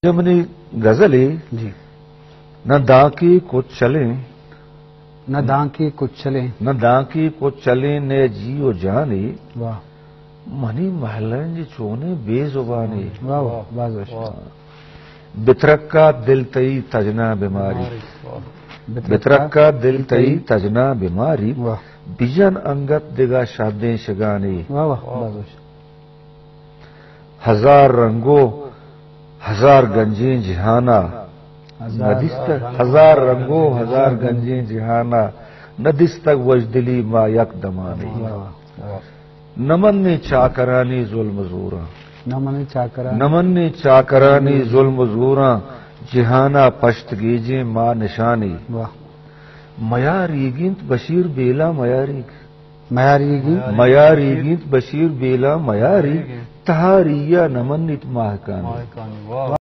جمنی غزلیں جی نہ داں کو چلیں نہ داں کی کچھ چلیں نہ داں کو چلیں نے جیو جانے واہ منی محلن جی چونے بے زبانی واہ واہ باز بترک کا دل تئی تجنا بیماری بترک کا دل تئی تجنا بیماری واہ بیجن انگت دگا شادیں شگانی واہ واہ باز ہزار رنگوں ہزار گنجیں جہانا ندستک ہزار رنگوں ہزار گنجیں جہانا ندستک وجدلی ما یک دمانی نمن نے چاکرانی ظلم زوراں نمن نے چاکرانی ظلم زوراں جہانا پشت گیجیں ما نشانی میاریگینت بشیر بیلا میاریگینت بشیر بیلا میاری تہاریہ نمنت ماہکانی